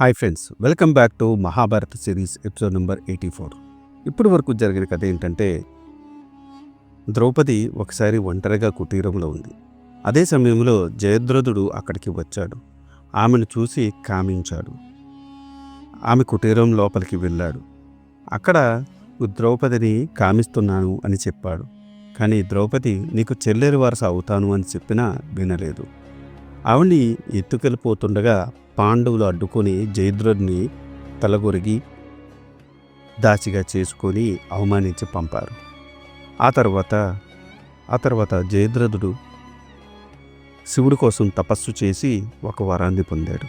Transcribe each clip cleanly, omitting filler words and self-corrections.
Hi friends, welcome back to Mahabharata series episode number 84. ఇప్పటి వరకు జరిగిన కథ ఏంటంటే, ద్రౌపది ఒకసారి ఒంటరిగా కుటీరంలో ఉంది. అదే సమయంలో జయద్రథుడు అక్కడికి వచ్చాడు. ఆమెను చూసి కామించాడు. ఆమె కుటీరం లోపలికి వెళ్ళాడు. అక్కడ ద్రౌపదిని కామిస్తున్నాను అని చెప్పాడు. కానీ ద్రౌపది నీకు చెల్లెలి వరస అవుతాను అని చెప్పినా వినలేదు. ఆవిడ్ని ఎత్తుకెళ్ళిపోతుండగా పాండవులు అడ్డుకొని జయద్రథుని తలగొరిగి దాచిగా చేసుకొని అవమానించి పంపారు. ఆ తర్వాత జయద్రథుడు శివుడి కోసం తపస్సు చేసి ఒక వరాన్ని పొందాడు.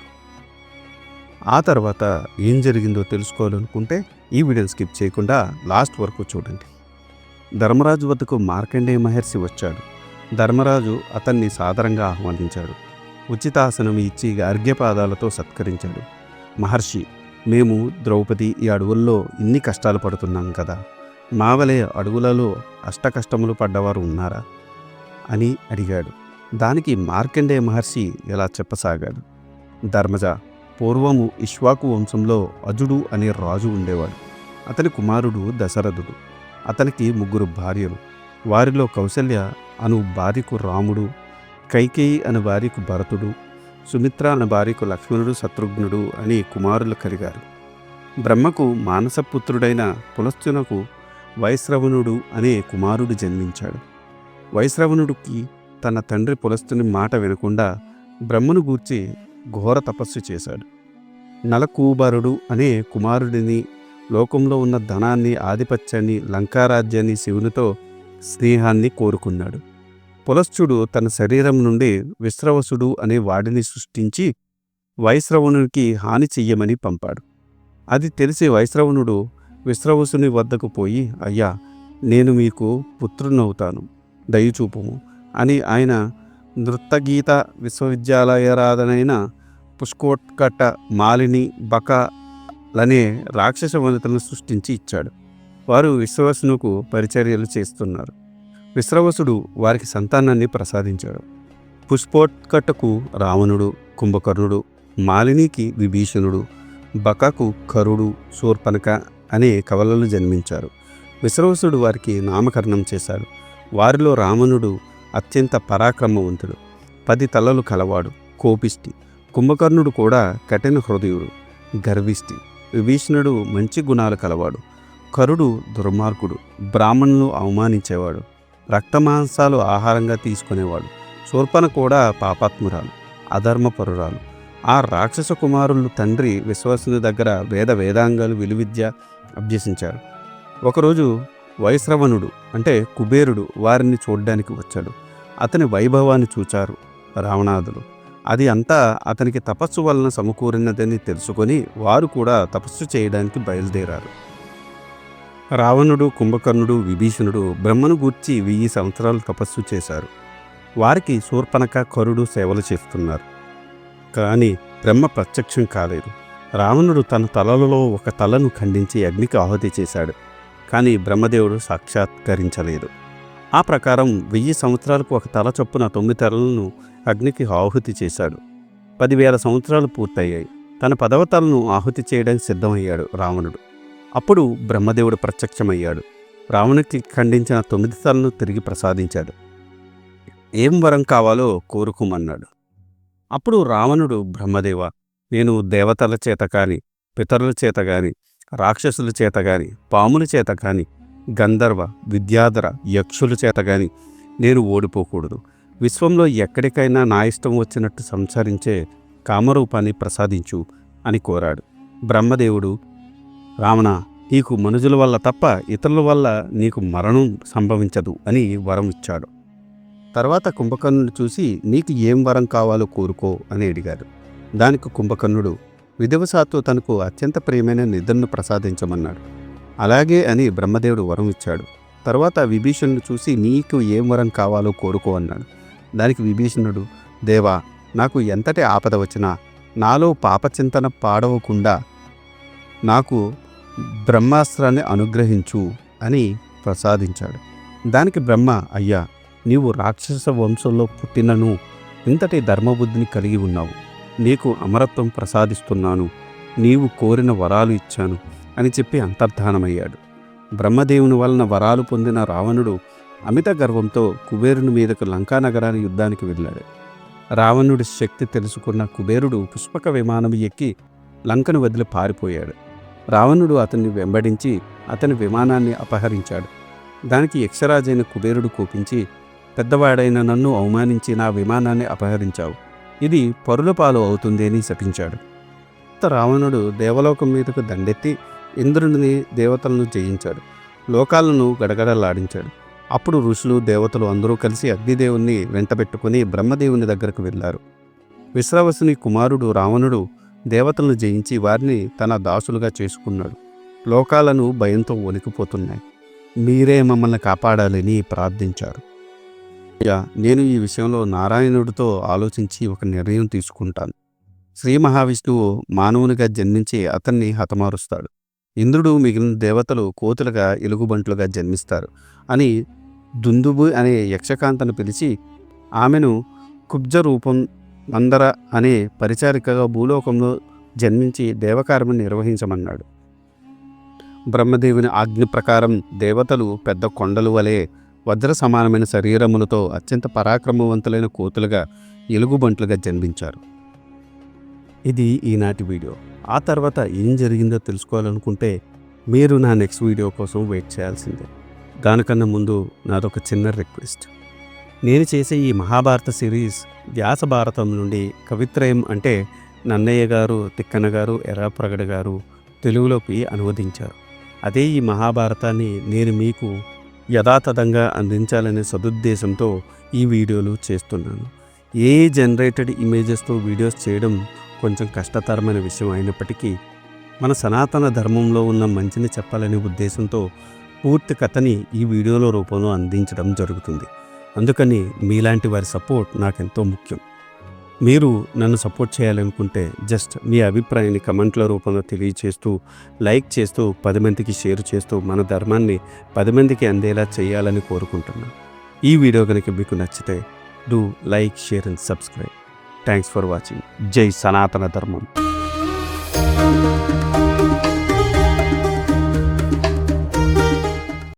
ఆ తర్వాత ఏం జరిగిందో తెలుసుకోవాలనుకుంటే ఈ వీడియోని స్కిప్ చేయకుండా లాస్ట్ వరకు చూడండి. ధర్మరాజు వద్దకు మార్కండేయ మహర్షి వచ్చాడు. ధర్మరాజు అతన్ని సాదరంగా ఆహ్వానించాడు. ఉచితాసనం ఇచ్చి అర్ఘ్యపాదాలతో సత్కరించాడు. మహర్షి, మేము ద్రౌపది ఈ అడవుల్లో ఇన్ని కష్టాలు పడుతున్నాం కదా, మావలే అడవులలో అష్టకష్టములు పడ్డవారు ఉన్నారా అని అడిగాడు. దానికి మార్కండేయ మహర్షి ఇలా చెప్పసాగాడు. ధర్మజ, పూర్వము ఇక్ష్వాకు వంశంలో అజుడు అనే రాజు ఉండేవాడు. అతని కుమారుడు దశరథుడు. అతనికి 3 భార్యలు. వారిలో కౌసల్య అను భార్యకు రాముడు, కైకేయి అనే భార్యకు భరతుడు, సుమిత్ర అనే భార్యకు లక్ష్మణుడు, శత్రుఘ్నుడు అని కుమారులు కలిగారు. బ్రహ్మకు మానసపుత్రుడైన పులస్త్యునకు వైశ్రవణుడు అనే కుమారుడు జన్మించాడు. వైశ్రవణుడికి తన తండ్రి పులస్త్యుని మాట వినకుండా బ్రహ్మను గూర్చి ఘోర తపస్సు చేశాడు. నలకూబరుడు అనే కుమారుడిని, లోకంలో ఉన్న ధనాన్ని, ఆధిపత్యాన్ని, లంకారాజ్యాన్ని, శివునితో స్నేహాన్ని కోరుకున్నాడు. పులస్త్యుడు తన శరీరం నుండి విశ్రవసుడు అనే వాడిని సృష్టించి వైశ్రవణునికి హాని చెయ్యమని పంపాడు. అది తెలిసి వైశ్రవణుడు విశ్రవసుని వద్దకు పోయి, అయ్యా, నేను మీకు పుత్రునవుతాను, దయచూపుము అని ఆయన నృత్తగీత విశ్వవిద్యాలయరాధనైన పుష్కోత్కట, మాలిని, బకలనే రాక్షస వనితలను సృష్టించి ఇచ్చాడు. వారు విశ్రవసునకు పరిచర్యలు చేస్తున్నారు. విశ్రవసుడు వారికి సంతానాన్ని ప్రసాదించాడు. పుష్పోత్కటకు రావణుడు, కుంభకర్ణుడు, మాలినికి విభీషణుడు, బకకు కరుడు, శూర్పణఖ అనే కవలలు జన్మించారు. విశ్రవసుడు వారికి నామకరణం చేశాడు. వారిలో రావణుడు అత్యంత పరాక్రమవంతుడు, 10 తలలు కలవాడు, కోపిష్టి. కుంభకర్ణుడు కూడా కఠిన హృదయుడు, గర్విష్టి. విభీషణుడు మంచి గుణాలు కలవాడు. కరుడు దుర్మార్గుడు, బ్రాహ్మణులు అవమానించేవాడు, రక్తమాంసాలు ఆహారంగా తీసుకునేవాడు. శూర్పణ కూడా పాపాత్మురాలు, అధర్మపరురాలు. ఆ రాక్షస కుమారులు తండ్రి విశ్వసుని దగ్గర వేదాంగాలు, విలువిద్య అభ్యసించారు. ఒకరోజు వైశ్రవణుడు అంటే కుబేరుడు వారిని చూడ్డానికి వచ్చాడు. అతని వైభవాన్ని చూచారు రావణాదులు. అది అంతా అతనికి తపస్సు వలన సమకూరినదని తెలుసుకొని వారు కూడా తపస్సు చేయడానికి బయలుదేరారు. రావణుడు, కుంభకర్ణుడు, విభీషణుడు బ్రహ్మను గూర్చి 1000 సంవత్సరాలు తపస్సు చేశారు. వారికి శూర్పణఖ, కరుడు సేవలు చేస్తున్నారు. కానీ బ్రహ్మ ప్రత్యక్షం కాలేదు. రావణుడు తన తలలో ఒక తలను ఖండించి అగ్నికి ఆహుతి చేశాడు. కానీ బ్రహ్మదేవుడు సాక్షాత్కరించలేదు. ఆ ప్రకారం 1000 సంవత్సరాలకు ఒక తల చొప్పున 9 తలలను అగ్నికి ఆహుతి చేశాడు. 10,000 సంవత్సరాలు పూర్తయ్యాయి. తన 10వ తలను ఆహుతి చేయడానికి సిద్ధమయ్యాడు రావణుడు. అప్పుడు బ్రహ్మదేవుడు ప్రత్యక్షమయ్యాడు. రావణునికి ఖండించిన 9 తలను తిరిగి ప్రసాదించాడు. ఏం వరం కావాలో కోరుకోమన్నాడు. అప్పుడు రావణుడు, బ్రహ్మదేవ, నేను దేవతల చేత కాని, పితరుల చేత గాని, రాక్షసుల చేత గాని, పాముల చేత కాని, గంధర్వ, విద్యాధర, యక్షుల చేత గాని నేను ఓడిపోకూడదు. విశ్వంలో ఎక్కడికైనా నా ఇష్టం వచ్చినట్టు సంచరించే కామరూపాన్ని ప్రసాదించు అని కోరాడు. బ్రహ్మదేవుడు, రావణ, నీకు మనుజుల వల్ల తప్ప ఇతరుల వల్ల నీకు మరణం సంభవించదు అని వరం ఇచ్చాడు. తర్వాత కుంభకర్ణుడు చూసి, నీకు ఏం వరం కావాలో కోరుకో అని అడిగాడు. దానికి కుంభకర్ణుడు విధివశాత్తు తనకు అత్యంత ప్రియమైన నిద్రను ప్రసాదించమన్నాడు. అలాగే అని బ్రహ్మదేవుడు వరం ఇచ్చాడు. తర్వాత విభీషణుడు చూసి, నీకు ఏం వరం కావాలో కోరుకో అన్నాడు. దానికి విభీషణుడు, దేవా, నాకు ఎంతటి ఆపద వచ్చినా నాలో పాపచింతన పాడవకుండా నాకు బ్రహ్మాస్త్రాన్ని అనుగ్రహించు అని ప్రసాదించాడు. దానికి బ్రహ్మ, అయ్యా, నీవు రాక్షస వంశంలో పుట్టినను ఇంతటి ధర్మబుద్ధిని కలిగి ఉన్నావు. నీకు అమరత్వం ప్రసాదిస్తున్నాను నీవు కోరిన వరాలు ఇచ్చాను అని చెప్పి అంతర్ధానమయ్యాడు. బ్రహ్మదేవుని వలన వరాలు పొందిన రావణుడు అమిత గర్వంతో కుబేరుని మీదకు లంకానగరాన్ని యుద్ధానికి వెళ్ళాడు. రావణుడి శక్తి తెలుసుకున్న కుబేరుడు పుష్పక విమానం ఎక్కి లంకను వదిలి పారిపోయాడు. రావణుడు అతన్ని వెంబడించి అతని విమానాన్ని అపహరించాడు. దానికి యక్షరాజైన కుబేరుడు కోపించి, పెద్దవాడైన నన్ను అవమానించి నా విమానాన్ని అపహరించావు, ఇది పరుల పాలు అవుతుంది అని శపించాడు. రావణుడు దేవలోకం మీదకు దండెత్తి ఇంద్రుని దేవతలను జయించాడు, లోకాలను గడగడలాడించాడు. అప్పుడు ఋషులు దేవతలు అందరూ కలిసి అగ్నిదేవుణ్ణి వెంటబెట్టుకుని బ్రహ్మదేవుని దగ్గరకు వెళ్ళారు. విశ్రవసుని కుమారుడు రావణుడు దేవతలను జయించి వారిని తన దాసులుగా చేసుకున్నాడు. లోకాలను భయంతో వణికిపోతున్నాయి. మీరే మమ్మల్ని కాపాడాలని ప్రార్థించారు. నేను ఈ విషయంలో నారాయణుడితో ఆలోచించి ఒక నిర్ణయం తీసుకుంటాను. శ్రీ మహావిష్ణువు మానవునిగా జన్మించి అతన్ని హతమారుస్తాడు. ఇంద్రుడు మిగిలిన దేవతలు కోతులుగా ఎలుగుబంట్లుగా జన్మిస్తారు అని దుందుబు అనే యక్షకాంతను పిలిచి ఆమెను కుబ్జ రూపం మందర అనే పరిచారికగా భూలోకంలో జన్మించి దేవకార్యం నిర్వహించమన్నాడు. బ్రహ్మదేవుని ఆజ్ఞ ప్రకారం దేవతలు పెద్ద కొండలు వలె వజ్ర సమానమైన శరీరములతో అత్యంత పరాక్రమవంతులైన కోతులుగా ఎలుగుబంట్లుగా జన్మించారు. ఇది ఈనాటి వీడియో. ఆ తర్వాత ఏం జరిగిందో తెలుసుకోవాలనుకుంటే మీరు నా నెక్స్ట్ వీడియో కోసం వెయిట్ చేయాల్సిందే. దానికన్నా ముందు నాదొక చిన్న రిక్వెస్ట్. నేను చేసే ఈ మహాభారత సిరీస్ వ్యాస భారతం నుండి కవిత్రయం అంటే నన్నయ్య గారు, తిక్కన గారు, ఎర్రప్రగడ గారు తెలుగులోకి అనువదించారు. అదే ఈ మహాభారతాన్ని నేను మీకు యథాతథంగా అందించాలనే సదుద్దేశంతో ఈ వీడియోలు చేస్తున్నాను. ఏ జనరేటెడ్ ఇమేజెస్తో వీడియోస్ చేయడం కొంచెం కష్టతరమైన విషయం అయినప్పటికీ మన సనాతన ధర్మంలో ఉన్న మంచిని చెప్పాలనే ఉద్దేశంతో పూర్తి కథని ఈ వీడియోల రూపంలో అందించడం జరుగుతుంది. అందుకని మీలాంటి వారి సపోర్ట్ నాకెంతో ముఖ్యం. మీరు నన్ను సపోర్ట్ చేయాలనుకుంటే జస్ట్ మీ అభిప్రాయాన్ని కమెంట్ల రూపంలో తెలియచేస్తూ, లైక్ చేస్తూ, 10 మందికి షేర్ చేస్తూ మన ధర్మాన్ని 10 మందికి అందేలా చేయాలని కోరుకుంటున్నాను. ఈ వీడియో కనుక మీకు నచ్చితే do like, share and subscribe. Thanks for watching. జై సనాతన ధర్మం.